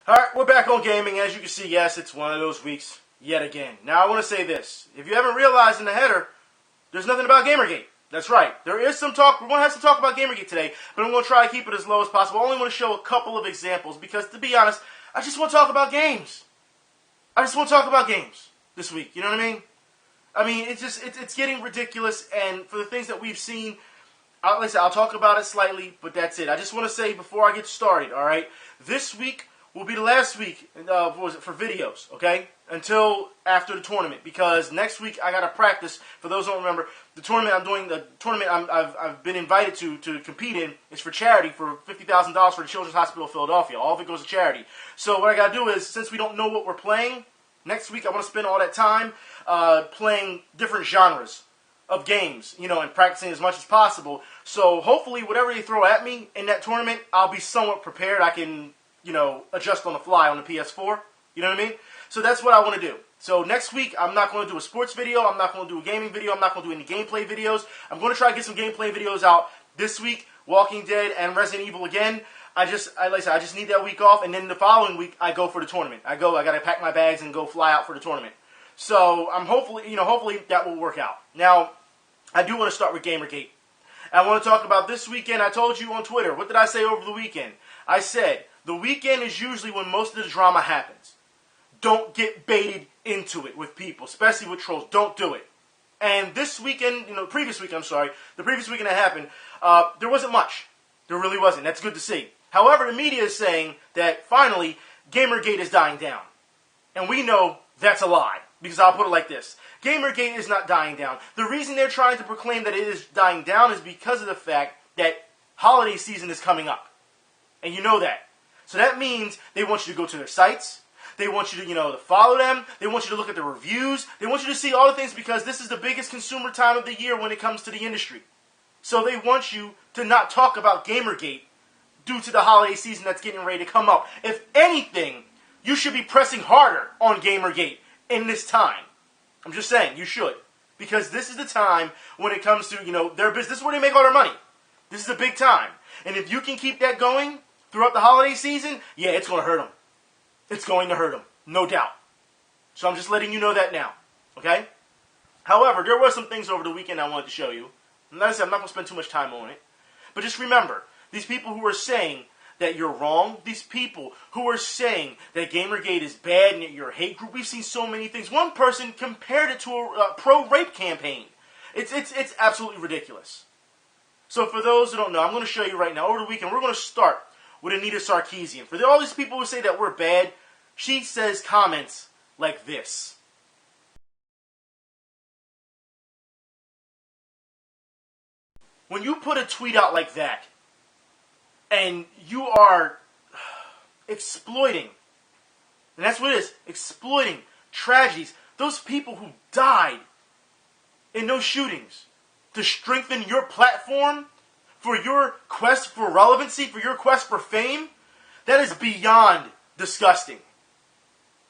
Alright, we're back on gaming. As you can see, yes, it's one of those weeks yet again. Now, I want to say this. If you haven't realized in the header, there's nothing about Gamergate. That's right. There is some talk. We're going to have some talk about Gamergate today, but I'm going to try to keep it as low as possible. I only want to show a couple of examples because, to be honest, I just want to talk about games. I just want to talk about games this week. You know what I mean? I mean, it's getting ridiculous, and for the things that we've seen, like I said, I'll talk about it slightly, but that's it. I just want to say before I get started, all right, this week will be the last week for videos, okay, until after the tournament, because next week I got to practice. For those who don't remember, the tournament I've been invited to compete in is for charity for $50,000 for the Children's Hospital of Philadelphia. All of it goes to charity. So what I got to do is, since we don't know what we're playing, next week I want to spend all that time playing different genres of games, you know, and practicing as much as possible. So hopefully whatever they throw at me in that tournament, I'll be somewhat prepared. I can, you know, adjust on the fly on the PS4. You know what I mean? So that's what I want to do. So next week, I'm not going to do a sports video. I'm not going to do a gaming video. I'm not going to do any gameplay videos. I'm going to try to get some gameplay videos out this week. Walking Dead and Resident Evil again. Like I said, I just need that week off, and then the following week, I go for the tournament. I got to pack my bags and go fly out for the tournament. So I'm hopefully that will work out. Now, I do want to start with Gamergate. I want to talk about this weekend. I told you on Twitter. What did I say over the weekend? I said, the weekend is usually when most of the drama happens. Don't get baited into it with people, especially with trolls. Don't do it. And this weekend, the previous weekend that happened, there wasn't much. There really wasn't. That's good to see. However, the media is saying that finally, Gamergate is dying down. And we know that's a lie. Because I'll put it like this. Gamergate is not dying down. The reason they're trying to proclaim that it is dying down is because of the fact that holiday season is coming up. And you know that. So that means they want you to go to their sites. They want you to, to follow them. They want you to look at the reviews. They want you to see all the things because this is the biggest consumer time of the year when it comes to the industry. So they want you to not talk about Gamergate due to the holiday season that's getting ready to come up. If anything, you should be pressing harder on Gamergate in this time. I'm just saying, you should. Because this is the time when it comes to, their business. This is where they make all their money. This is a big time. And if you can keep that going throughout the holiday season, yeah, it's going to hurt them. It's going to hurt them, no doubt. So I'm just letting you know that now, okay? However, there were some things over the weekend I wanted to show you. And like I said, I'm not going to spend too much time on it. But just remember, these people who are saying that you're wrong, these people who are saying that Gamergate is bad and that you're a hate group, we've seen so many things. One person compared it to a pro-rape campaign. It's absolutely ridiculous. So for those who don't know, I'm going to show you right now. Over the weekend, we're going to start with Anita Sarkeesian. For all these people who say that we're bad, she says comments like this. When you put a tweet out like that, and you are exploiting, and that's what it is, exploiting tragedies, those people who died in those shootings, to strengthen your platform, for your quest for relevancy, for your quest for fame, that is beyond disgusting.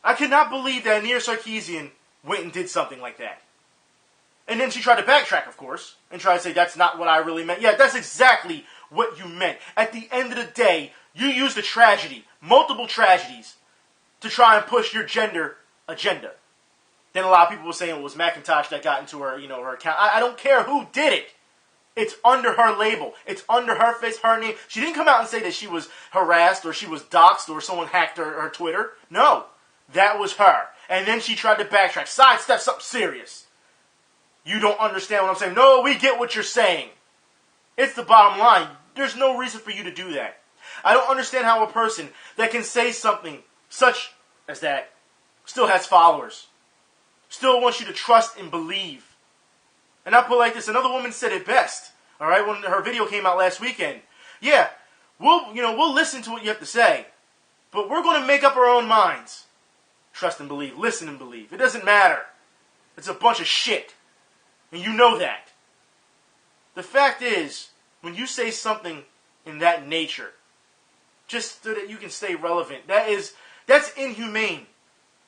I cannot believe that Anita Sarkeesian went and did something like that. And then she tried to backtrack, of course, and try to say that's not what I really meant. Yeah, that's exactly what you meant. At the end of the day, you used a tragedy, multiple tragedies, to try and push your gender agenda. Then a lot of people were saying it was Macintosh that got into her, her account. I don't care who did it. It's under her label. It's under her face, her name. She didn't come out and say that she was harassed or she was doxxed or someone hacked her Twitter. No, that was her. And then she tried to backtrack, sidestep something serious. You don't understand what I'm saying. No, we get what you're saying. It's the bottom line. There's no reason for you to do that. I don't understand how a person that can say something such as that still has followers. Still wants you to trust and believe. And I'll put it like this. Another woman said it best. All right, when her video came out last weekend. Yeah, we'll listen to what you have to say, but we're going to make up our own minds. Trust and believe. Listen and believe. It doesn't matter. It's a bunch of shit. And you know that. The fact is, when you say something in that nature, just so that you can stay relevant, that's inhumane.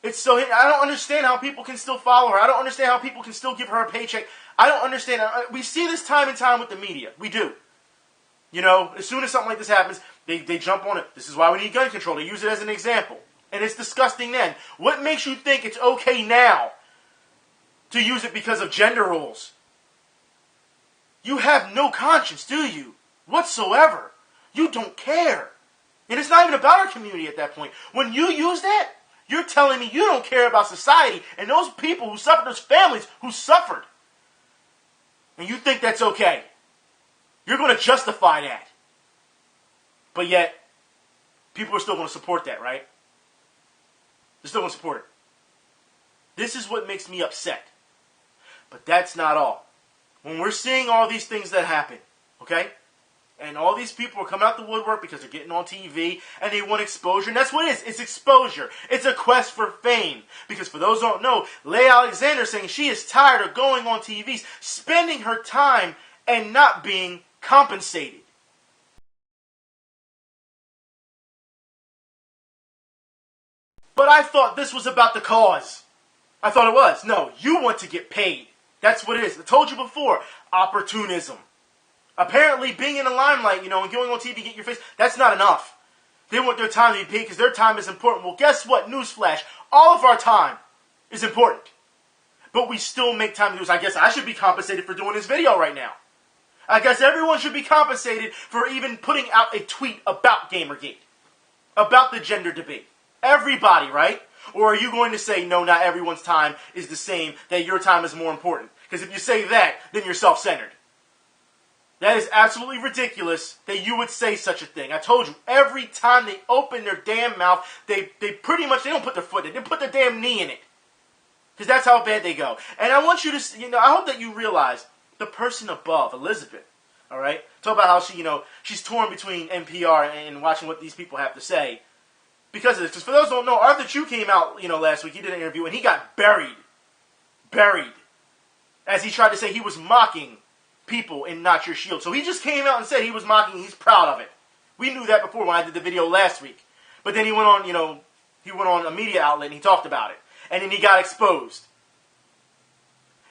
I don't understand how people can still follow her. I don't understand how people can still give her a paycheck. I don't understand. We see this time and time with the media. We do. As soon as something like this happens, They jump on it. This is why we need gun control. They use it as an example. And it's disgusting then. What makes you think it's okay now to use it because of gender roles? You have no conscience, do you? Whatsoever. You don't care. And it's not even about our community at that point. When you use that, you're telling me you don't care about society and those people who suffered, those families who suffered. And you think that's okay. You're going to justify that. But yet, people are still going to support that, right? They're still going to support it. This is what makes me upset. But that's not all. When we're seeing all these things that happen, okay? And all these people are coming out the woodwork because they're getting on TV and they want exposure. And that's what it is. It's exposure. It's a quest for fame. Because for those who don't know, Leigh Alexander is saying she is tired of going on TVs, spending her time and not being compensated. But I thought this was about the cause. I thought it was. No, you want to get paid. That's what it is. I told you before. Opportunism. Apparently, being in the limelight, and going on TV, get your face, that's not enough. They want their time to be paid because their time is important. Well, guess what? Newsflash. All of our time is important. But we still make time to do this. I guess I should be compensated for doing this video right now. I guess everyone should be compensated for even putting out a tweet about Gamergate. About the gender debate. Everybody, right? Or are you going to say, no, not everyone's time is the same, that your time is more important? Because if you say that, then you're self-centered. That is absolutely ridiculous that you would say such a thing. I told you, every time they open their damn mouth, they pretty much, they don't put their foot in it, they put their damn knee in it. Because that's how bad they go. And I want you to, I hope that you realize, the person above, Elizabeth, alright? Talk about how she, she's torn between NPR and watching what these people have to say. Because of this. Because for those who don't know, Arthur Chu came out, last week. He did an interview and he got buried. Buried. As he tried to say he was mocking people in Not Your Shield. So he just came out and said he was mocking. He's proud of it. We knew that before when I did the video last week. But then he went on, he went on a media outlet and he talked about it. And then he got exposed.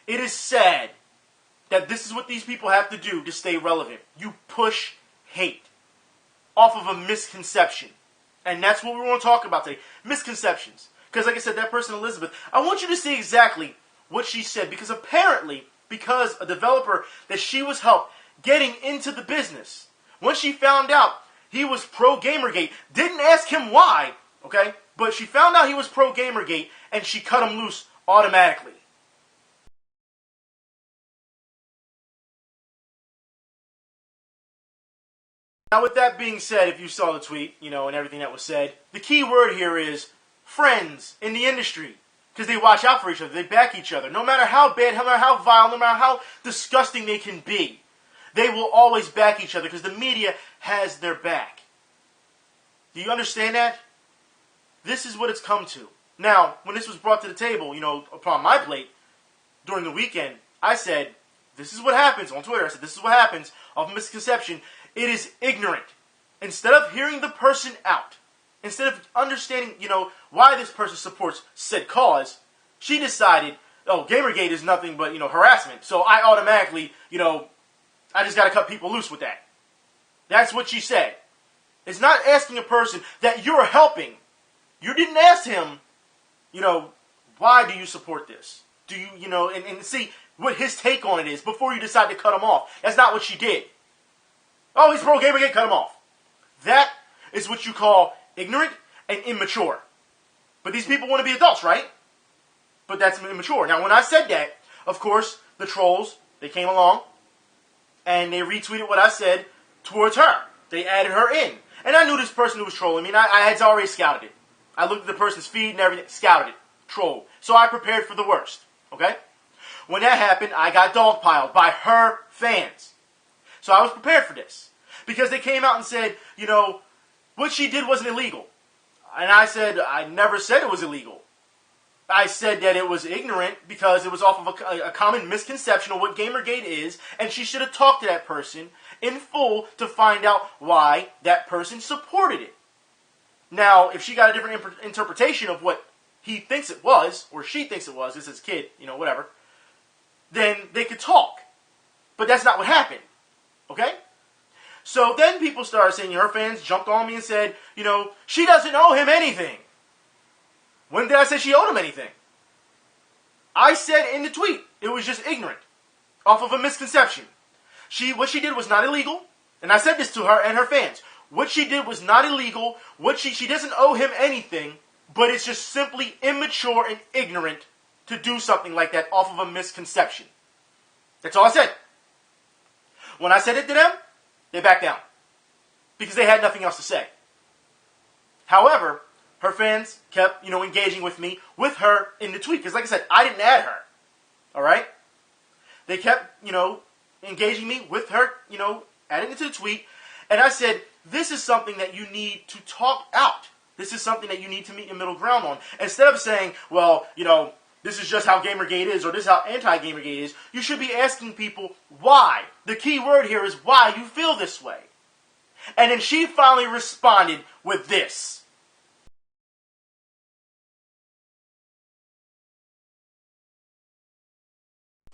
It is sad that this is what these people have to do to stay relevant. You push hate off of a misconception. And that's what we want to talk about today. Misconceptions. Because like I said, that person, Elizabeth, I want you to see exactly what she said. Because apparently, because a developer that she was helped getting into the business, once she found out he was pro-Gamergate, didn't ask him why, okay? But she found out he was pro-Gamergate, and she cut him loose automatically. Now, with that being said, if you saw the tweet, and everything that was said, the key word here is friends in the industry. Because they watch out for each other. They back each other. No matter how bad, no matter how vile, no matter how disgusting they can be, they will always back each other because the media has their back. Do you understand that? This is what it's come to. Now, when this was brought to the table, upon my plate, during the weekend, I said, this is what happens on Twitter. I said, this is what happens off misconception. It is ignorant. Instead of hearing the person out, instead of understanding, why this person supports said cause, she decided, oh, Gamergate is nothing but, harassment. So I automatically, I just got to cut people loose with that. That's what she said. It's not asking a person that you're helping. You didn't ask him, why do you support this? Do you, and see what his take on it is before you decide to cut him off. That's not what she did. Oh, he's pro-Gamergate, cut him off. That is what you call ignorant and immature. But these people want to be adults, right? But that's immature. Now, when I said that, of course, the trolls, they came along, and they retweeted what I said towards her. They added her in. And I knew this person who was trolling me, and I had already scouted it. I looked at the person's feed and everything, scouted it, troll. So I prepared for the worst, okay? When that happened, I got dogpiled by her fans. So I was prepared for this. Because they came out and said, what she did wasn't illegal. And I said, I never said it was illegal. I said that it was ignorant because it was off of a common misconception of what Gamergate is, and she should have talked to that person in full to find out why that person supported it. Now, if she got a different interpretation of what he thinks it was, or she thinks it was, this is his kid, whatever, then they could talk. But that's not what happened. Okay? So then people started saying, her fans jumped on me and said, she doesn't owe him anything. When did I say she owed him anything? I said in the tweet, it was just ignorant, off of a misconception. What she did was not illegal, and I said this to her and her fans. What she did was not illegal. She doesn't owe him anything, but it's just simply immature and ignorant to do something like that off of a misconception. That's all I said. When I said it to them, they backed down because they had nothing else to say. However, her fans kept, engaging with me, with her in the tweet. Because like I said, I didn't add her. All right? They kept, engaging me with her, adding it to the tweet. And I said, this is something that you need to talk out. This is something that you need to meet in middle ground on. Instead of saying, well, this is just how Gamergate is, or this is how anti-Gamergate is, you should be asking people why. The key word here is why you feel this way. And then she finally responded with this.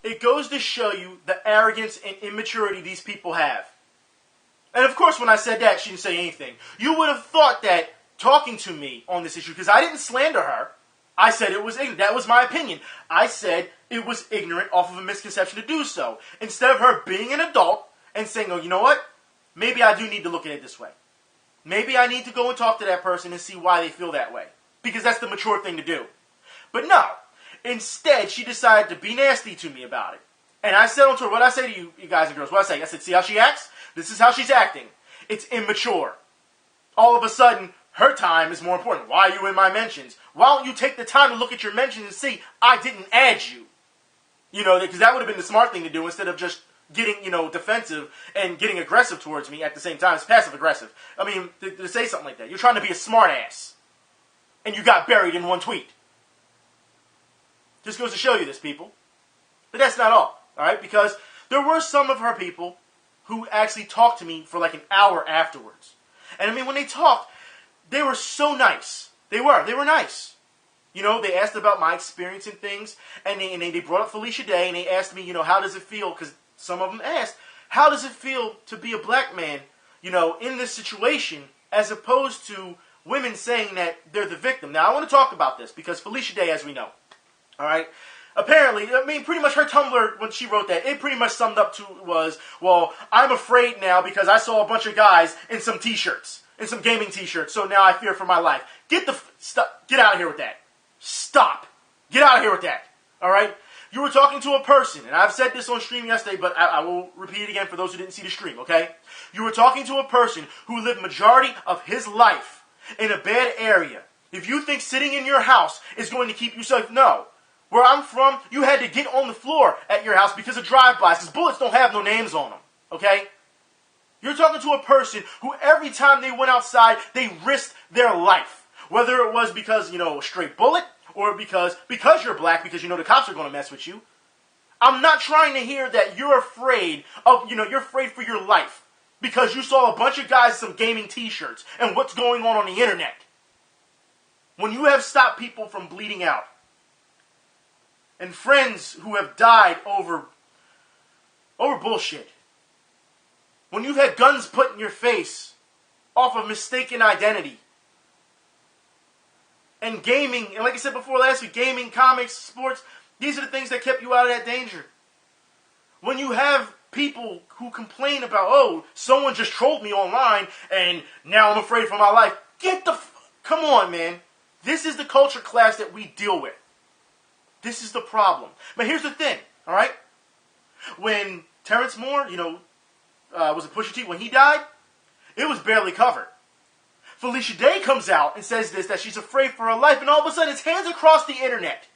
It goes to show you the arrogance and immaturity these people have. And of course, when I said that, she didn't say anything. You would have thought that talking to me on this issue, because I didn't slander her, I said it was ignorant. That was my opinion. I said it was ignorant off of a misconception to do so. Instead of her being an adult and saying, oh, you know what? Maybe I do need to look at it this way. Maybe I need to go and talk to that person and see why they feel that way. Because that's the mature thing to do. But no. Instead, she decided to be nasty to me about it. And I said on Twitter, what I say to you guys and girls, what I say? I said, see how she acts? This is how she's acting. It's immature. All of a sudden, her time is more important. Why are you in my mentions? Why don't you take the time to look at your mentions and see I didn't add you? Because that would have been the smart thing to do instead of just getting, defensive and getting aggressive towards me at the same time. It's passive-aggressive. I mean, to say something like that. You're trying to be a smart ass. And you got buried in one tweet. Just goes to show you this, people. But that's not all right? Because there were some of her people who actually talked to me for like an hour afterwards. And I mean, when they talked, they were so nice. They were nice. They asked about my experience and things, and they brought up Felicia Day, and they asked me, how does it feel? Because some of them asked, how does it feel to be a black man, in this situation, as opposed to women saying that they're the victim. Now, I want to talk about this, because Felicia Day, as we know, all right? Apparently, pretty much her Tumblr, when she wrote that, it pretty much summed up to was, well, I'm afraid now because I saw a bunch of guys in some t-shirts, in some gaming t-shirts, so now I fear for my life. Get out of here with that. Stop. Get out of here with that. All right? You were talking to a person, and I've said this on stream yesterday, but I will repeat it again for those who didn't see the stream, okay? You were talking to a person who lived majority of his life in a bad area. If you think sitting in your house is going to keep you safe, no. Where I'm from, you had to get on the floor at your house because of drive-bys. Because bullets don't have no names on them. Okay? You're talking to a person who every time they went outside, they risked their life. Whether it was because, a straight bullet, or because you're black, because the cops are going to mess with you. I'm not trying to hear that you're afraid of, you're afraid for your life. Because you saw a bunch of guys in some gaming t-shirts and what's going on the internet. When you have stopped people from bleeding out, and friends who have died over bullshit. When you've had guns put in your face off of mistaken identity. And gaming, and like I said before last week, gaming, comics, sports, these are the things that kept you out of that danger. When you have people who complain about, oh, someone just trolled me online and now I'm afraid for my life. Come on, man. This is the culture clash that we deal with. This is the problem. But here's the thing, all right? When Terrence Moore, was it Pusha T, when he died, it was barely covered. Felicia Day comes out and says that she's afraid for her life, and all of a sudden it's hands across the internet.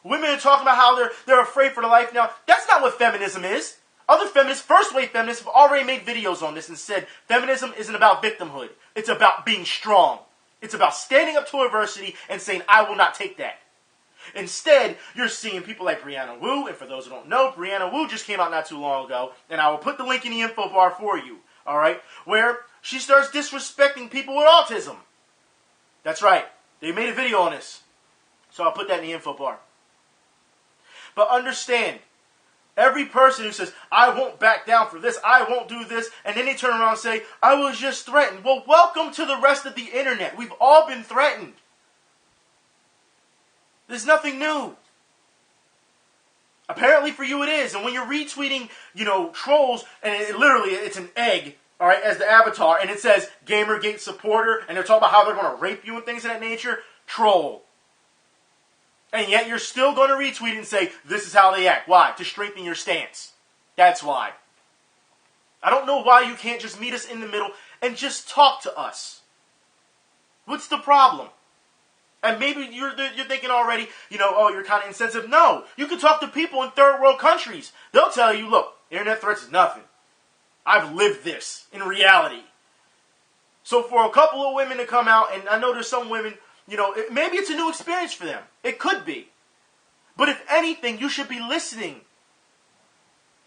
Women are talking about how they're afraid for their life now. That's not what feminism is. Other feminists, first-wave feminists, have already made videos on this and said feminism isn't about victimhood. It's about being strong. It's about standing up to adversity and saying, I will not take that. Instead, you're seeing people like Brianna Wu, and for those who don't know, Brianna Wu just came out not too long ago, and I will put the link in the info bar for you, all right, where she starts disrespecting people with autism. That's right. They made a video on this, so I'll put that in the info bar. But understand, Every person who says, I won't back down for this, I won't do this, and then they turn around and say, I was just threatened. Well, welcome to the rest of the internet. We've all been threatened. There's nothing new. Apparently for you it is. And when you're retweeting, trolls, and it's an egg, all right, as the avatar, and it says Gamergate supporter, and they're talking about how they're going to rape you and things of that nature, troll. And yet you're still going to retweet and say, this is how they act. Why? To strengthen your stance. That's why. I don't know why you can't just meet us in the middle and just talk to us. What's the problem? And maybe you're thinking already, you're kind of insensitive. No, you can talk to people in third world countries. They'll tell you, look, internet threats is nothing. I've lived this in reality. So for a couple of women to come out, and I know there's some women, maybe it's a new experience for them. It could be. But if anything, you should be listening.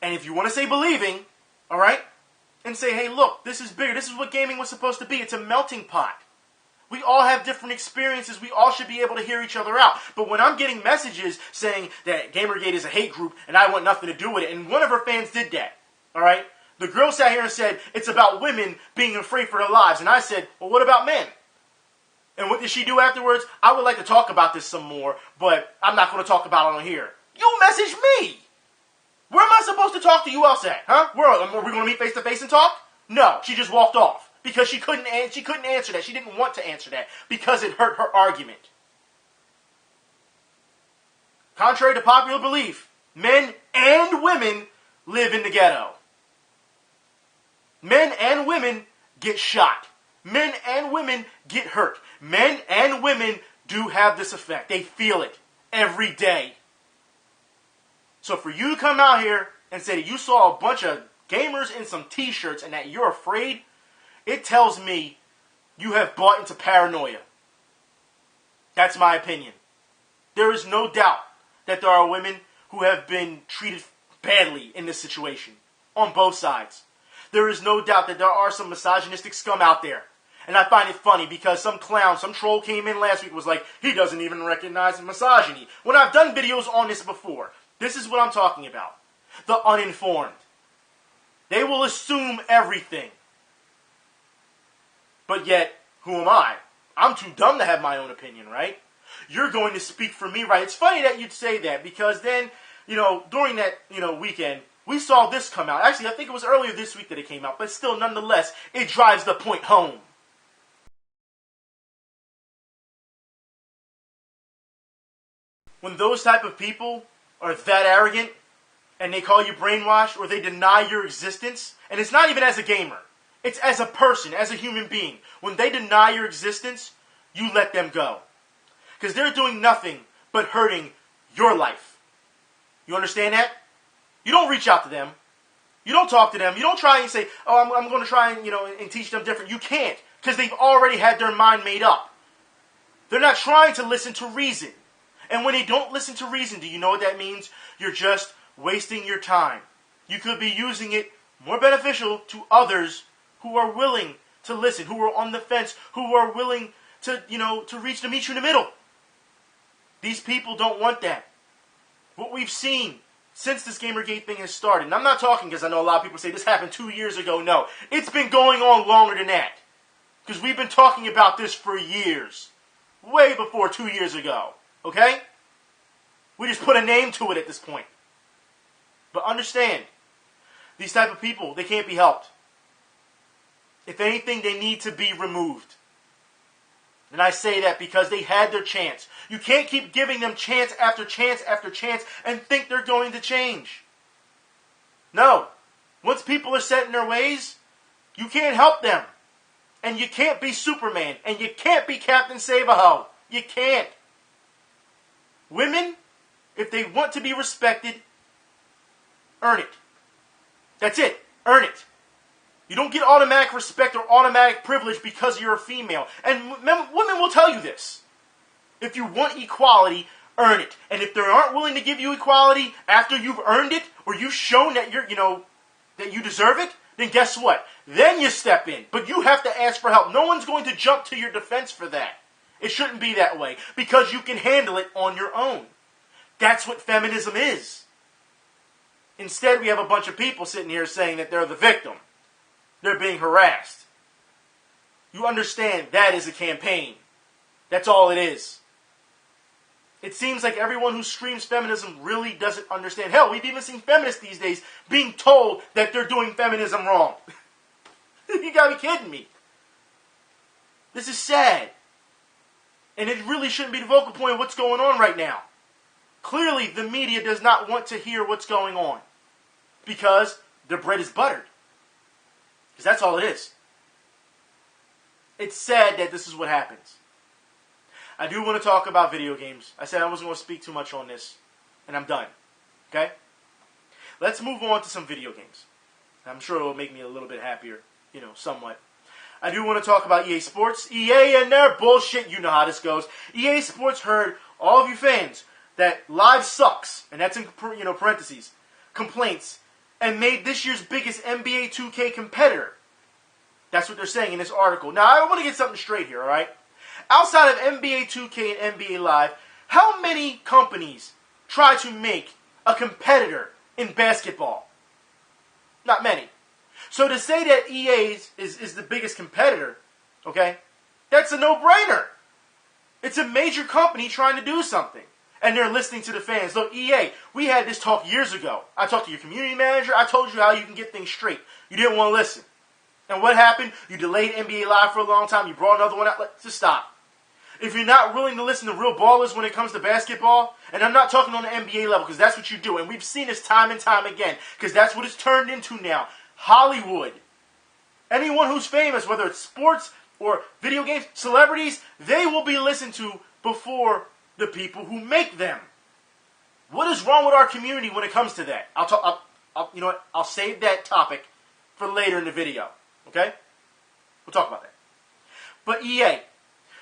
And if you want to say believing, all right, and say, hey, look, this is bigger. This is what gaming was supposed to be. It's a melting pot. We all have different experiences. We all should be able to hear each other out. But when I'm getting messages saying that Gamergate is a hate group and I want nothing to do with it, and one of her fans did that, all right? The girl sat here and said, it's about women being afraid for their lives. And I said, well, what about men? And what did she do afterwards? I would like to talk about this some more, but I'm not going to talk about it on here. You message me. Where am I supposed to talk to you else at? Huh? Are we going to meet face to face and talk? No, she just walked off. Because she couldn't answer that. She didn't want to answer that because it hurt her argument. Contrary to popular belief, men and women live in the ghetto. Men and women get shot. Men and women get hurt. Men and women do have this effect. They feel it every day. So for you to come out here and say that you saw a bunch of gamers in some t-shirts and that you're afraid, it tells me you have bought into paranoia. That's my opinion. There is no doubt that there are women who have been treated badly in this situation. On both sides. There is no doubt that there are some misogynistic scum out there. And I find it funny because some clown, some troll came in last week and was like, he doesn't even recognize misogyny. When I've done videos on this before. This is what I'm talking about. The uninformed. They will assume everything. But yet, who am I? I'm too dumb to have my own opinion, right? You're going to speak for me, right? It's funny that you'd say that because then, during that, weekend, we saw this come out. Actually, I think it was earlier this week that it came out, but still, nonetheless, it drives the point home. When those type of people are that arrogant and they call you brainwashed or they deny your existence, and it's not even as a gamer. It's as a person, as a human being. When they deny your existence, you let them go. Because they're doing nothing but hurting your life. You understand that? You don't reach out to them. You don't talk to them. You don't try and say, oh, I'm going to try and, and teach them different. You can't. Because they've already had their mind made up. They're not trying to listen to reason. And when they don't listen to reason, do you know what that means? You're just wasting your time. You could be using it more beneficial to others who are willing to listen, who are on the fence, who are willing to, to meet you in the middle. These people don't want that. What we've seen since this Gamergate thing has started, and I'm not talking because I know a lot of people say this happened 2 years ago. No, it's been going on longer than that. Because we've been talking about this for years. Way before 2 years ago. Okay? We just put a name to it at this point. But understand, these type of people, they can't be helped. If anything, they need to be removed. And I say that because they had their chance. You can't keep giving them chance after chance after chance and think they're going to change. No. Once people are set in their ways, you can't help them. And you can't be Superman. And you can't be Captain Save-A-Ho. You can't. Women, if they want to be respected, earn it. That's it. Earn it. You don't get automatic respect or automatic privilege because you're a female. And women will tell you this. If you want equality, earn it. And if they aren't willing to give you equality after you've earned it, or you've shown that you're, that you deserve it, then guess what? Then you step in. But you have to ask for help. No one's going to jump to your defense for that. It shouldn't be that way. Because you can handle it on your own. That's what feminism is. Instead, we have a bunch of people sitting here saying that they're the victim. They're being harassed. You understand that is a campaign. That's all it is. It seems like everyone who screams feminism really doesn't understand. Hell, we've even seen feminists these days being told that they're doing feminism wrong. You gotta be kidding me. This is sad. And it really shouldn't be the focal point of what's going on right now. Clearly, the media does not want to hear what's going on. Because their bread is buttered. Because that's all it is. It's sad that this is what happens. I do want to talk about video games. I said I wasn't going to speak too much on this. And I'm done. Okay? Let's move on to some video games. I'm sure it will make me a little bit happier. Somewhat. I do want to talk about EA Sports. EA and their bullshit. You know how this goes. EA Sports heard all of you fans that live sucks. And that's in parentheses. Complaints. And made this year's biggest NBA 2K competitor. That's what they're saying in this article. Now, I want to get something straight here, alright? Outside of NBA 2K and NBA Live, how many companies try to make a competitor in basketball? Not many. So to say that EA is the biggest competitor, okay, that's a no-brainer. It's a major company trying to do something. And they're listening to the fans. Look, EA, we had this talk years ago. I talked to your community manager. I told you how you can get things straight. You didn't want to listen. And what happened? You delayed NBA Live for a long time. You brought another one out. Just stop. If you're not willing to listen to real ballers when it comes to basketball, and I'm not talking on the NBA level because that's what you do. And we've seen this time and time again because that's what it's turned into now. Hollywood. Anyone who's famous, whether it's sports or video games, celebrities, they will be listened to before the people who make them. What is wrong with our community when it comes to that? I'll save that topic for later in the video. Okay? We'll talk about that. But EA,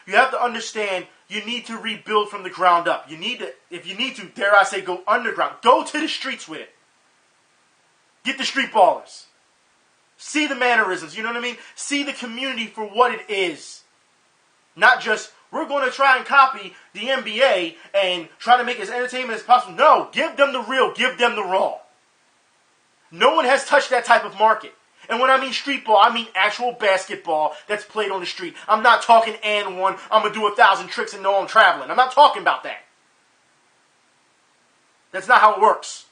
you have to understand you need to rebuild from the ground up. If you need to, dare I say, go underground. Go to the streets with it. Get the street ballers. See the mannerisms, you know what I mean? See the community for what it is. Not just, we're going to try and copy the NBA and try to make it as entertainment as possible. No, give them the real, give them the raw. No one has touched that type of market. And when I mean street ball, I mean actual basketball that's played on the street. I'm not talking and one, I'm going to do 1,000 tricks and know I'm traveling. I'm not talking about that. That's not how it works.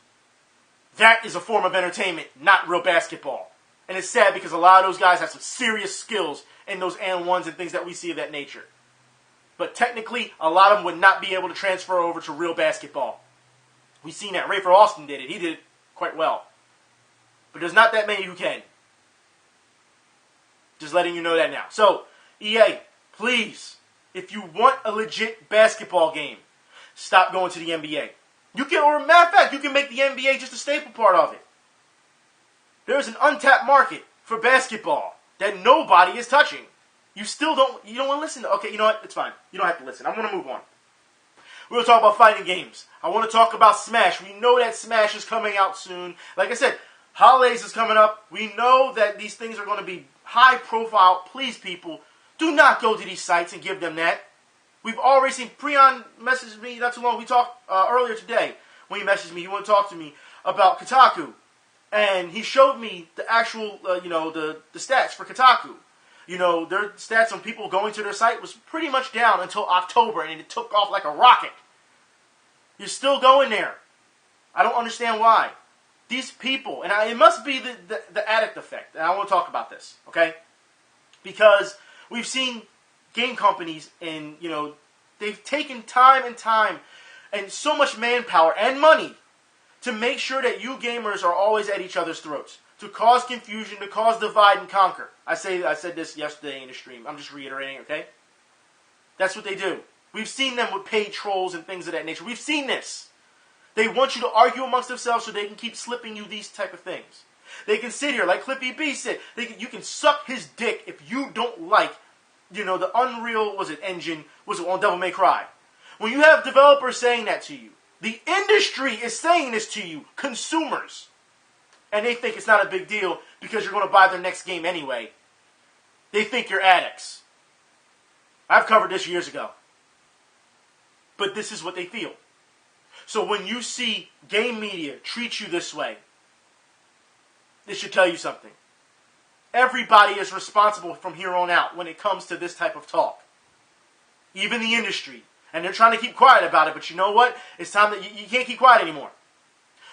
That is a form of entertainment, not real basketball. And it's sad because a lot of those guys have some serious skills in those and ones and things that we see of that nature. But technically, a lot of them would not be able to transfer over to real basketball. We've seen that. Rafer Austin did it. He did it quite well. But there's not that many who can. Just letting you know that now. So, EA, please, if you want a legit basketball game, stop going to the NBA. Or matter of fact, you can make the NBA just a staple part of it. There's an untapped market for basketball that nobody is touching. You don't want to listen. Okay, you know what? It's fine. You don't have to listen. I'm going to move on. We're going to talk about fighting games. I want to talk about Smash. We know that Smash is coming out soon. Like I said, Holidays is coming up. We know that these things are going to be high profile. Please, people, do not go to these sites and give them that. We've already seen Preon message me not too long. We talked earlier today when he messaged me. He wanted to talk to me about Kotaku. And he showed me the actual, the stats for Kotaku. Their stats on people going to their site was pretty much down until October, and it took off like a rocket. You're still going there. I don't understand why. These people, and it must be the addict effect, and I want to talk about this, okay? Because we've seen game companies, and, they've taken time and so much manpower and money to make sure that you gamers are always at each other's throats, to cause confusion, to cause divide and conquer. I said this yesterday in the stream. I'm just reiterating, okay? That's what they do. We've seen them with paid trolls and things of that nature. We've seen this. They want you to argue amongst themselves so they can keep slipping you these type of things. They can sit here, like Clippy B said, you can suck his dick if you don't like, the Unreal, engine, on Devil May Cry. When you have developers saying that to you, the industry is saying this to you, consumers. And they think it's not a big deal because you're going to buy their next game anyway. They think you're addicts. I've covered this years ago. But this is what they feel. So when you see game media treat you this way, this should tell you something. Everybody is responsible from here on out when it comes to this type of talk. Even the industry. And they're trying to keep quiet about it, but you know what? It's time that you can't keep quiet anymore.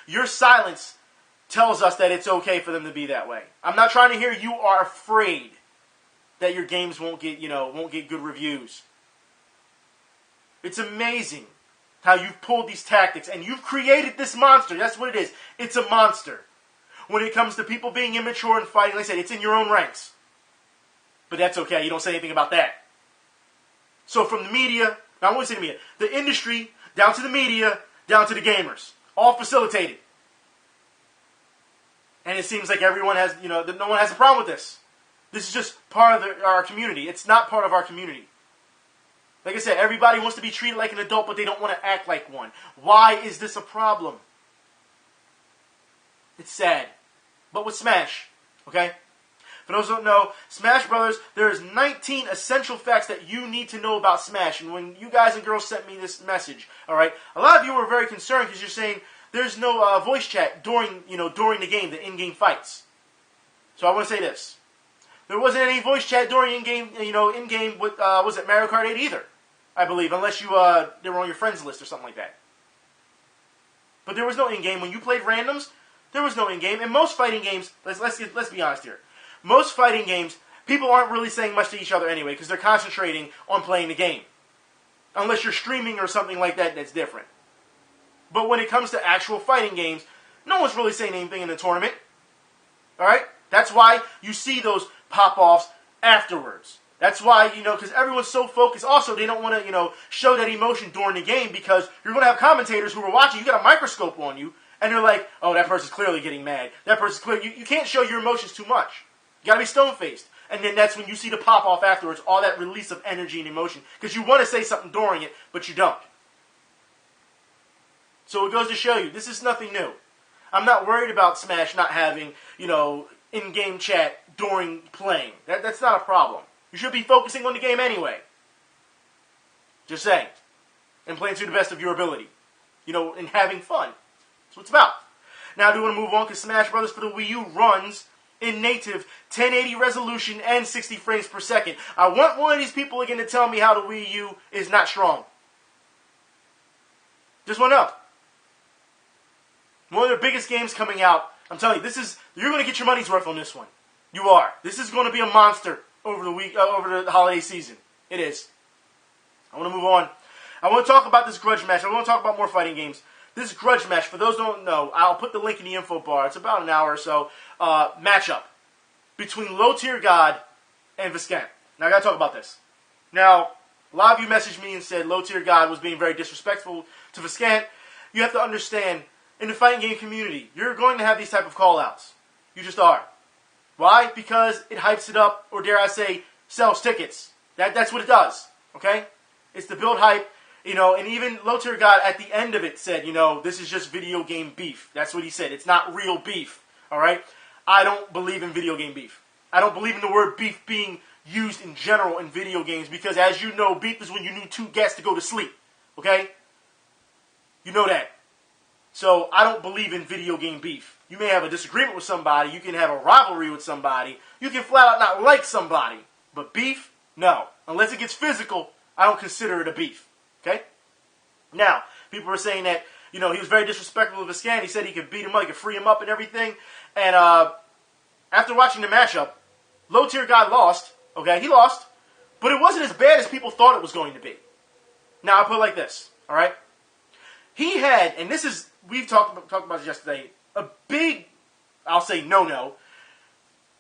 Your silence tells us that it's okay for them to be that way. I'm not trying to hear you are afraid that your games won't get good reviews. It's amazing how you've pulled these tactics and you've created this monster. That's what it is. It's a monster. When it comes to people being immature and fighting, like I said, it's in your own ranks. But that's okay. You don't say anything about that. So from the media, I won't say the media, the industry, down to the media, down to the gamers, all facilitated. And it seems like everyone has, that no one has a problem with this. This is just part of our community. It's not part of our community. Like I said, everybody wants to be treated like an adult, but they don't want to act like one. Why is this a problem? It's sad. But with Smash, okay? For those who don't know, Smash Brothers, there's 19 essential facts that you need to know about Smash. And when you guys and girls sent me this message, all right, a lot of you were very concerned because you're saying there's no voice chat during the game, the in-game fights. So I want to say this. There wasn't any voice chat during in-game with, was it Mario Kart 8 either, I believe, unless they were on your friends list or something like that. But there was no in-game. When you played randoms, there was no in-game. In most fighting games, let's be honest here. Most fighting games, people aren't really saying much to each other anyway because they're concentrating on playing the game. Unless you're streaming or something like that, that's different. But when it comes to actual fighting games, no one's really saying anything in the tournament. Alright? That's why you see those pop-offs afterwards. That's why, because everyone's so focused. Also, they don't want to, show that emotion during the game because you're going to have commentators who are watching. You got a microscope on you, and they're like, oh, that person's clearly getting mad. That person's clearly... You can't show your emotions too much. You got to be stone-faced. And then that's when you see the pop-off afterwards, all that release of energy and emotion. Because you want to say something during it, but you don't. So it goes to show you, this is nothing new. I'm not worried about Smash not having, in-game chat during playing. That's not a problem. You should be focusing on the game anyway. Just saying. And playing to the best of your ability. And having fun. That's what it's about. Now I do want to move on because Smash Brothers for the Wii U runs in native 1080 resolution and 60 frames per second. I want one of these people again to tell me how the Wii U is not strong. Just want to know. One of the biggest games coming out. I'm telling you, you're going to get your money's worth on this one. You are. This is going to be a monster over the holiday season. It is. I want to move on. I want to talk about this Grudge match. I want to talk about more fighting games. This Grudge match, for those who don't know, I'll put the link in the info bar. It's about an hour or so. Matchup between Low Tier God and Viscant. Now, I got to talk about this. Now, a lot of you messaged me and said Low Tier God was being very disrespectful to Viscant. You have to understand, in the fighting game community, you're going to have these type of call-outs. You just are. Why? Because it hypes it up, or dare I say, sells tickets. That's what it does. Okay? It's to build hype. And even Low Tier God at the end of it said, this is just video game beef. That's what he said. It's not real beef. Alright? I don't believe in video game beef. I don't believe in the word beef being used in general in video games because, as you know, beef is when you need two guests to go to sleep. Okay? You know that. So, I don't believe in video game beef. You may have a disagreement with somebody. You can have a rivalry with somebody. You can flat out not like somebody. But beef? No. Unless it gets physical, I don't consider it a beef. Okay? Now, people are saying that, he was very disrespectful of Viscant. He said he could beat him up, he could free him up and everything. And after watching the matchup, Low Tier God lost. Okay, he lost. But it wasn't as bad as people thought it was going to be. Now, I'll put it like this. Alright? He had, and this is, we've talked about this yesterday, a big, I'll say no-no.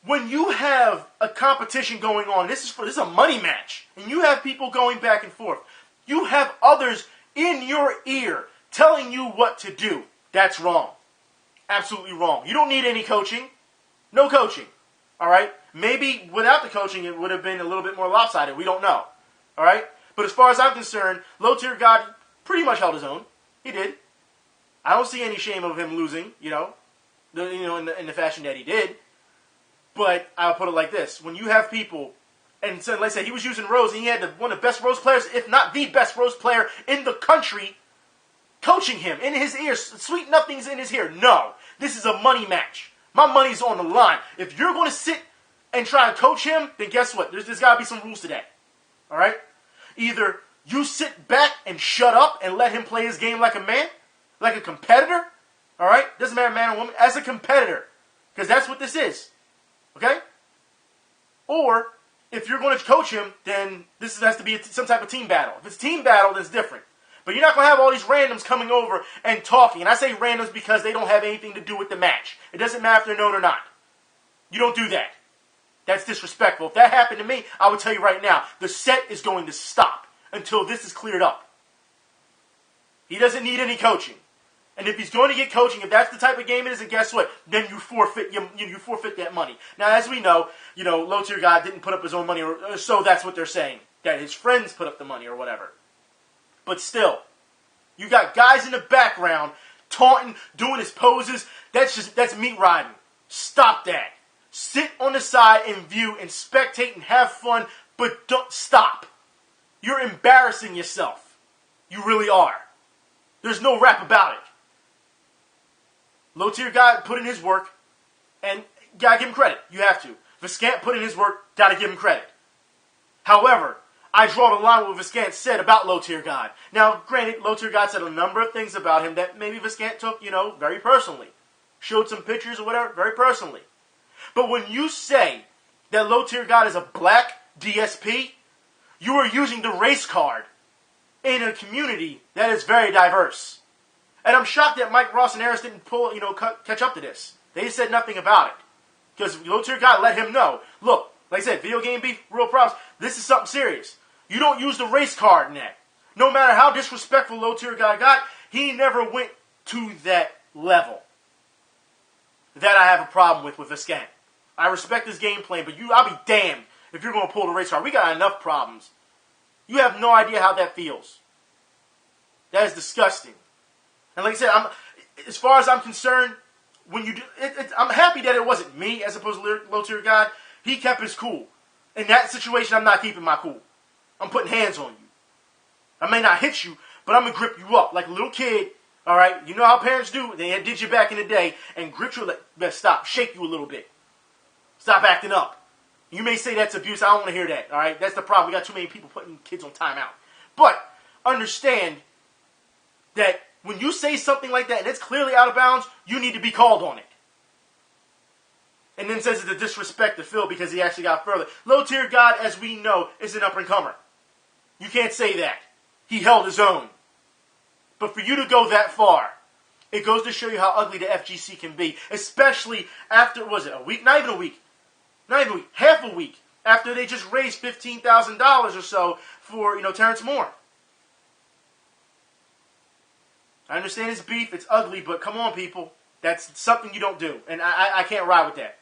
When you have a competition going on, this is a money match, and you have people going back and forth. You have others in your ear telling you what to do. That's wrong. Absolutely wrong. You don't need any coaching. No coaching. Alright? Maybe without the coaching it would have been a little bit more lopsided. We don't know. Alright? But as far as I'm concerned, Low Tier God pretty much held his own. He did. I don't see any shame of him losing, in the fashion that he did. But I'll put it like this. When you have people, and so, like I said, he was using Rose, and he had one of the best Rose players, if not the best Rose player in the country, coaching him in his ear, sweet nothings in his ear. No. This is a money match. My money's on the line. If you're going to sit and try and coach him, then guess what? There's got to be some rules to that. All right? Either you sit back and shut up and let him play his game like a man, like a competitor. All right? Doesn't matter man or woman. As a competitor. Because that's what this is. Okay? Or, if you're going to coach him, then this has to be some type of team battle. If it's team battle, then it's different. But you're not going to have all these randoms coming over and talking. And I say randoms because they don't have anything to do with the match. It doesn't matter if they're known or not. You don't do that. That's disrespectful. If that happened to me, I would tell you right now, the set is going to stop until this is cleared up. He doesn't need any coaching. And if he's going to get coaching, if that's the type of game it is, then guess what? Then you forfeit that money. Now, as we know, low tier guy didn't put up his own money, or so that's what they're saying. That his friends put up the money or whatever. But still, you got guys in the background taunting, doing his poses. That's meat riding. Stop that. Sit on the side and view and spectate and have fun, but don't stop. You're embarrassing yourself. You really are. There's no rap about it. Low tier guy put in his work, and gotta give him credit. You have to. Viscant put in his work, gotta give him credit. However, I draw the line with what Viscant said about Low Tier God. Now, granted, Low Tier God said a number of things about him that maybe Viscant took, very personally. Showed some pictures or whatever, very personally. But when you say that Low Tier God is a black DSP, you are using the race card in a community that is very diverse. And I'm shocked that Mike Ross and Harris didn't catch up to this. They said nothing about it. Because Low Tier God let him know, look, like I said, video game beef, real problems. This is something serious. You don't use the race card in that. No matter how disrespectful Low Tier God got, he never went to that level. That I have a problem with Viscant. I respect his gameplay, but I'll be damned if you're going to pull the race card. We got enough problems. You have no idea how that feels. That is disgusting. And like I said, as far as I'm concerned, when you do, I'm happy that it wasn't me as opposed to Low Tier God. He kept his cool. In that situation, I'm not keeping my cool. I'm putting hands on you. I may not hit you, but I'm going to grip you up like a little kid. All right? You know how parents do. They did you back in the day and grip you like, stop, shake you a little bit. Stop acting up. You may say that's abuse. I don't want to hear that. All right? That's the problem. We got too many people putting kids on timeout. But understand that when you say something like that and it's clearly out of bounds, you need to be called on it. And then says it's a disrespect to Phil because he actually got further. Low Tier God, as we know, is an up-and-comer. You can't say that. He held his own. But for you to go that far, it goes to show you how ugly the FGC can be. Especially after, a week? Not even a week. Half a week after they just raised $15,000 or so for, Terrence Moore. I understand it's beef, it's ugly, but come on, people. That's something you don't do. And I can't ride with that.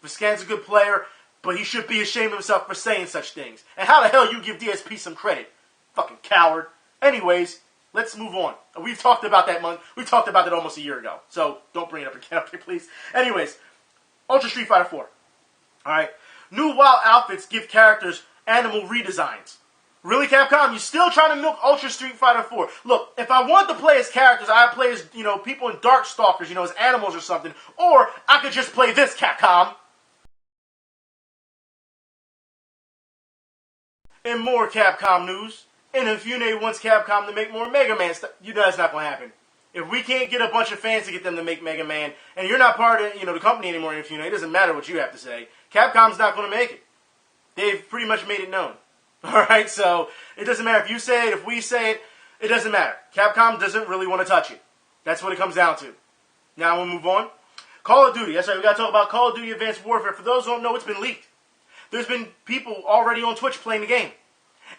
Viscant's a good player, but he should be ashamed of himself for saying such things. And how the hell you give DSP some credit? Fucking coward. Anyways, let's move on. We've talked about that we talked about that almost a year ago. So don't bring it up again, okay, please. Anyways, Ultra Street Fighter 4. Alright. New WoW outfits give characters animal redesigns. Really, Capcom? You still trying to milk Ultra Street Fighter 4? Look, if I want to play as characters, I'd play as, people in Darkstalkers, as animals or something. Or I could just play this, Capcom. And more Capcom news. Inafune wants Capcom to make more Mega Man stuff. You know that's not going to happen. If we can't get a bunch of fans to get them to make Mega Man, and you're not part of, the company anymore, Inafune, it doesn't matter what you have to say. Capcom's not going to make it. They've pretty much made it known. Alright, so it doesn't matter if you say it, if we say it, it doesn't matter. Capcom doesn't really want to touch it. That's what it comes down to. Now we'll move on. Call of Duty. That's right, we got to talk about Call of Duty Advanced Warfare. For those who don't know, it's been leaked. There's been people already on Twitch playing the game.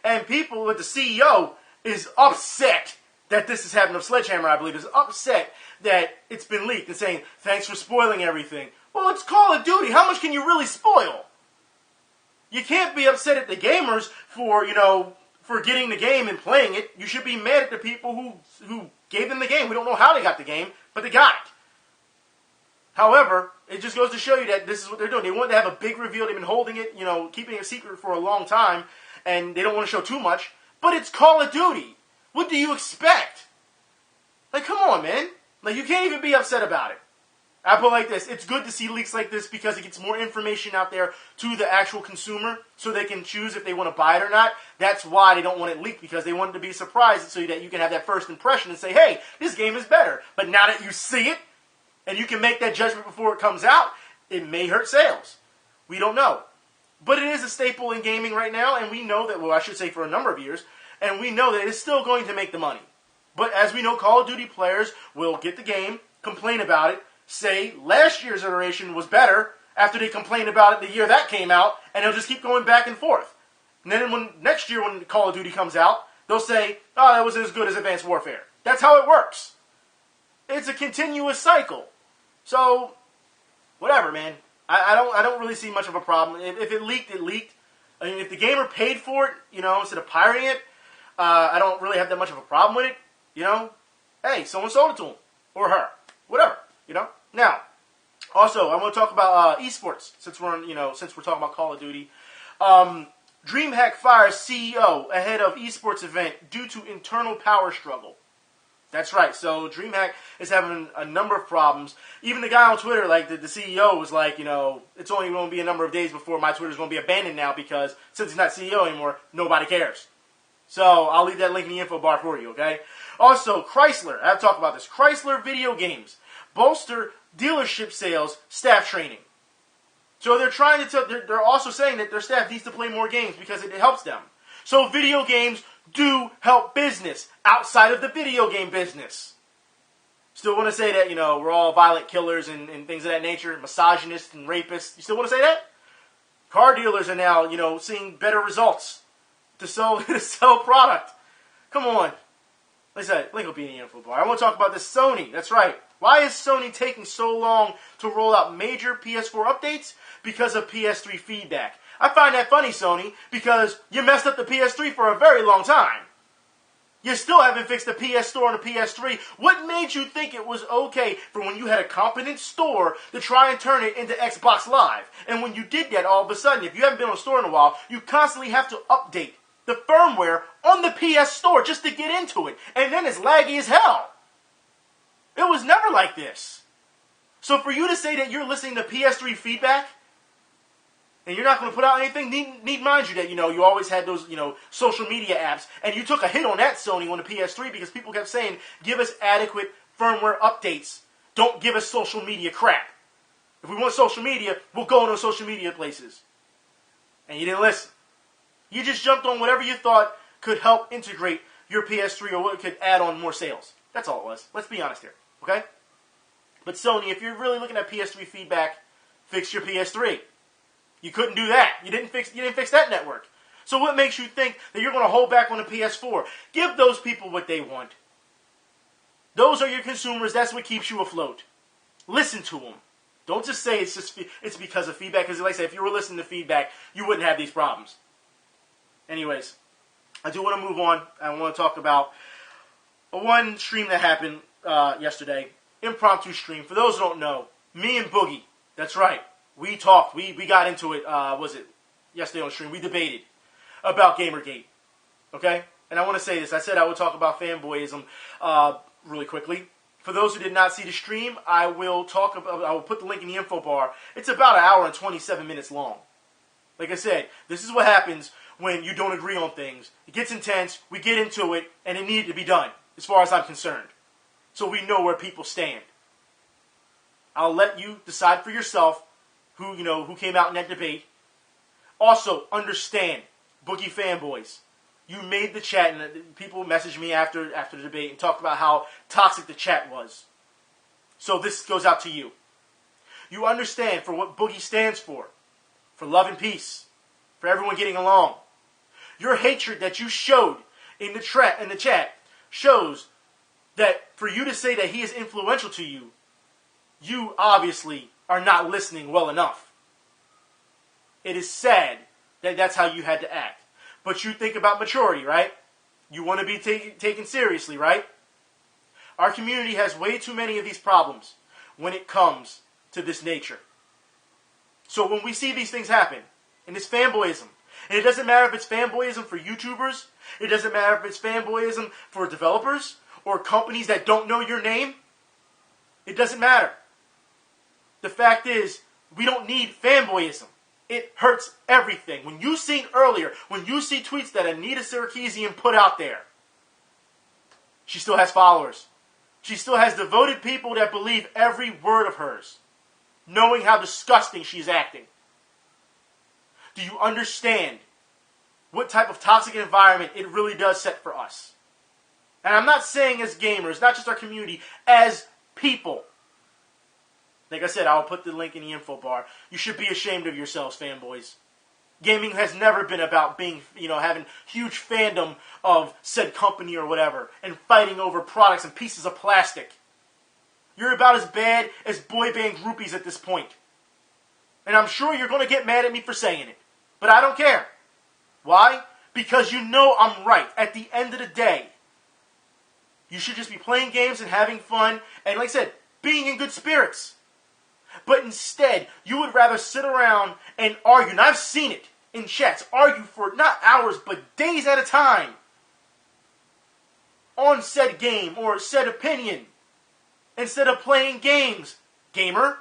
And people with the CEO is upset that this is happening. Sledgehammer, I believe, is upset that it's been leaked and saying, thanks for spoiling everything. Well, it's Call of Duty. How much can you really spoil? You can't be upset at the gamers for, for getting the game and playing it. You should be mad at the people who gave them the game. We don't know how they got the game, but they got it. However, it just goes to show you that this is what they're doing. They want to have a big reveal. They've been holding it, keeping it a secret for a long time, and they don't want to show too much. But it's Call of Duty. What do you expect? Like, come on, man. Like, you can't even be upset about it. I put it like this. It's good to see leaks like this because it gets more information out there to the actual consumer so they can choose if they want to buy it or not. That's why they don't want it leaked, because they want it to be surprised so that you can have that first impression and say, hey, this game is better. But now that you see it and you can make that judgment before it comes out, it may hurt sales. We don't know. But it is a staple in gaming right now, and we know that, well, I should say for a number of years, and we know that it's still going to make the money. But as we know, Call of Duty players will get the game, complain about it, say last year's iteration was better after they complained about it the year that came out, and they'll just keep going back and forth. And then next year when Call of Duty comes out, they'll say, oh, that wasn't as good as Advanced Warfare. That's how it works. It's a continuous cycle. So, whatever, man. I don't really see much of a problem. If it leaked, it leaked. I mean, if the gamer paid for it, instead of pirating it, I don't really have that much of a problem with it. Hey, someone sold it to him. Or her. Whatever, Now, also, I want to talk about esports, since we're talking about Call of Duty. DreamHack fires CEO ahead of esports event due to internal power struggle. That's right. So DreamHack is having a number of problems. Even the guy on Twitter, like the CEO, was like, it's only going to be a number of days before my Twitter's going to be abandoned now because since he's not CEO anymore, nobody cares. So I'll leave that link in the info bar for you, okay? Also, Chrysler. I have to talk about this. Chrysler video games bolster dealership sales, staff training. So they're also saying that their staff needs to play more games because it helps them. So video games do help business outside of the video game business. Still want to say that, we're all violent killers and things of that nature, misogynists and rapists. You still want to say that? Car dealers are now, seeing better results to sell product. Come on. Like I said, link will be in the info bar. I want to talk about this Sony. That's right. Why is Sony taking so long to roll out major PS4 updates? Because of PS3 feedback. I find that funny, Sony, because you messed up the PS3 for a very long time. You still haven't fixed the PS Store on the PS3. What made you think it was okay for when you had a competent store to try and turn it into Xbox Live? And when you did that, all of a sudden, if you haven't been on a store in a while, you constantly have to update the firmware on the PS Store just to get into it. And then it's laggy as hell. It was never like this. So for you to say that you're listening to PS3 feedback, and you're not going to put out anything, need mind you that, you always had those, social media apps, and you took a hit on that, Sony, on the PS3, because people kept saying, give us adequate firmware updates. Don't give us social media crap. If we want social media, we'll go on those social media places. And you didn't listen. You just jumped on whatever you thought could help integrate your PS3 or what could add on more sales. That's all it was. Let's be honest here, okay? But Sony, if you're really looking at PS3 feedback, fix your PS3. You couldn't do that. You didn't fix that network. So what makes you think that you're going to hold back on the PS4? Give those people what they want. Those are your consumers. That's what keeps you afloat. Listen to them. Don't just say it's because of feedback. Because like I said, if you were listening to feedback, you wouldn't have these problems. Anyways, I do want to move on. I want to talk about one stream that happened yesterday. Impromptu stream. For those who don't know, me and Boogie. That's right. We talked. We got into it. Yesterday on stream? We debated about Gamergate. Okay? And I want to say this. I said I would talk about fanboyism really quickly. For those who did not see the stream, I will put the link in the info bar. It's about an hour and 27 minutes long. Like I said, this is what happens when you don't agree on things. It gets intense. We get into it, and it needed to be done, as far as I'm concerned. So we know where people stand. I'll let you decide for yourself who came out in that debate. Also, understand, Boogie fanboys, you made the chat, and people messaged me after the debate and talked about how toxic the chat was. So this goes out to you. You understand for what Boogie stands for love and peace, for everyone getting along. Your hatred that you showed in the chat shows that for you to say that he is influential to you, you obviously are not listening well enough. It is sad that that's how you had to act. But you think about maturity, right? You want to be taken seriously, right? Our community has way too many of these problems when it comes to this nature. So when we see these things happen, and it's fanboyism, and it doesn't matter if it's fanboyism for YouTubers, it doesn't matter if it's fanboyism for developers, or companies that don't know your name, it doesn't matter. The fact is, we don't need fanboyism. It hurts everything. When you see tweets that Anita Sarkeesian put out there, she still has followers. She still has devoted people that believe every word of hers, knowing how disgusting she's acting. Do you understand what type of toxic environment it really does set for us? And I'm not saying as gamers, not just our community, as people. Like I said, I'll put the link in the info bar. You should be ashamed of yourselves, fanboys. Gaming has never been about being, having huge fandom of said company or whatever, and fighting over products and pieces of plastic. You're about as bad as boy band groupies at this point. And I'm sure you're going to get mad at me for saying it. But I don't care. Why? Because you know I'm right. At the end of the day, you should just be playing games and having fun, and like I said, being in good spirits. But instead, you would rather sit around and argue, and I've seen it in chats, argue for not hours, but days at a time on said game or said opinion, instead of playing games, gamer.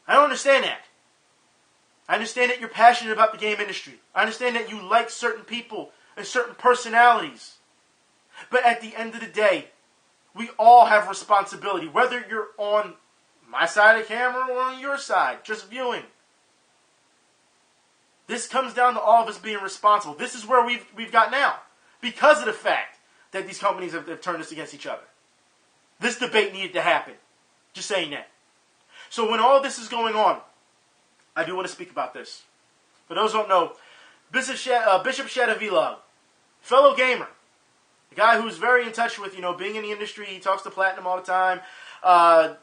I don't understand that. I understand that you're passionate about the game industry. I understand that you like certain people and certain personalities. But at the end of the day, we all have responsibility, whether you're on my side of the camera or on your side, just viewing. This comes down to all of us being responsible. This is where we've got now, because of the fact that these companies have turned us against each other. This debate needed to happen. Just saying that. So when all this is going on, I do want to speak about this. For those who don't know, Bishopshattavlog, fellow gamer, a guy who's very in touch with, being in the industry. He talks to Platinum all the time.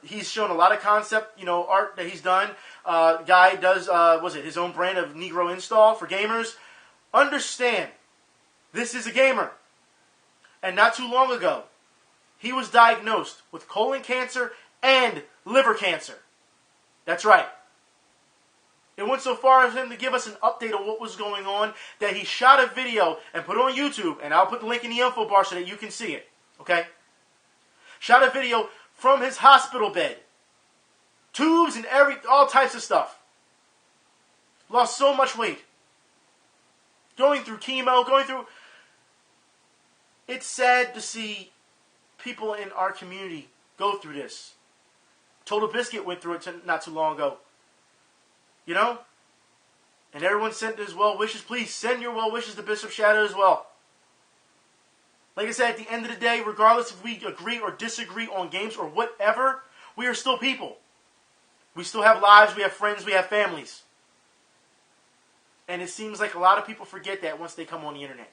He's shown a lot of concept, art that he's done. Guy does, his own brand of Negro install for gamers. Understand, this is a gamer. And not too long ago, he was diagnosed with colon cancer and liver cancer. That's right. It went so far as him to give us an update on what was going on, that he shot a video and put it on YouTube, and I'll put the link in the info bar so that you can see it. Okay? Shot a video from his hospital bed. Tubes and all types of stuff. Lost so much weight. Going through chemo, It's sad to see people in our community go through this. Total Biscuit went through it not too long ago. And everyone sent his well wishes. Please send your well wishes to Bishop Shadow as well. Like I said, at the end of the day, regardless if we agree or disagree on games or whatever, we are still people. We still have lives, we have friends, we have families. And it seems like a lot of people forget that once they come on the internet.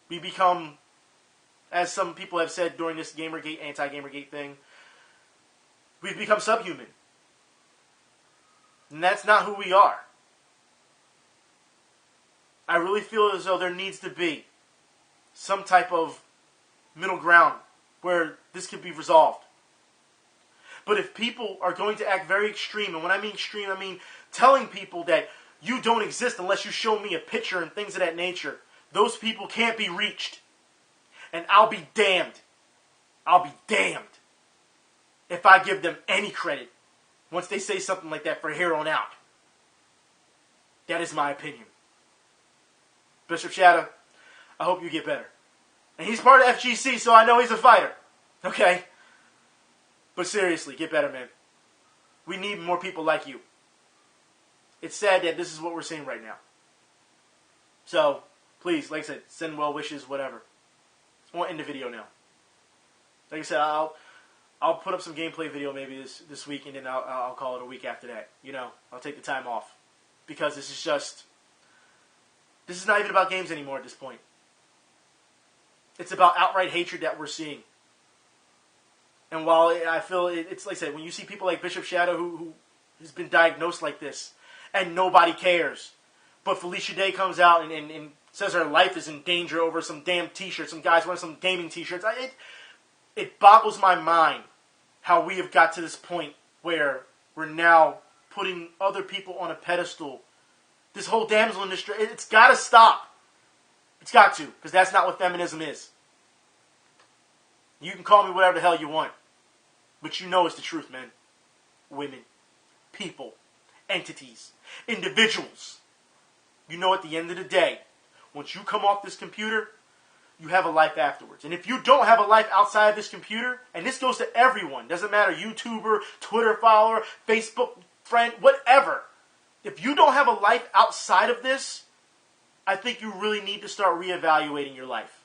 We become, as some people have said during this Gamergate, anti-Gamergate thing, we've become subhuman. And that's not who we are. I really feel as though there needs to be some type of middle ground where this can be resolved. But if people are going to act very extreme, and when I mean extreme, I mean telling people that you don't exist unless you show me a picture and things of that nature, those people can't be reached. And I'll be damned. I'll be damned if I give them any credit once they say something like that from here on out. That is my opinion. Bishop Shadow, I hope you get better. And he's part of FGC, so I know he's a fighter. Okay? But seriously, get better, man. We need more people like you. It's sad that this is what we're seeing right now. So, please, like I said, send well wishes, whatever. I want to end the video now. Like I said, I'll put up some gameplay video maybe this week, and then I'll call it a week after that. I'll take the time off. Because this is not even about games anymore at this point. It's about outright hatred that we're seeing. And while I feel it's like I said, when you see people like Bishop Shadow who has been diagnosed like this, and nobody cares, but Felicia Day comes out and says her life is in danger over some damn t-shirts, some guys wearing some gaming t-shirts, it boggles my mind how we have got to this point where we're now putting other people on a pedestal. This whole damsel industry, it's got to stop. It's got to, because that's not what feminism is. You can call me whatever the hell you want. But you know it's the truth, men, women, people, entities, individuals. You know at the end of the day, once you come off this computer, you have a life afterwards. And if you don't have a life outside of this computer, and this goes to everyone, doesn't matter, YouTuber, Twitter follower, Facebook friend, whatever. If you don't have a life outside of this, I think you really need to start reevaluating your life.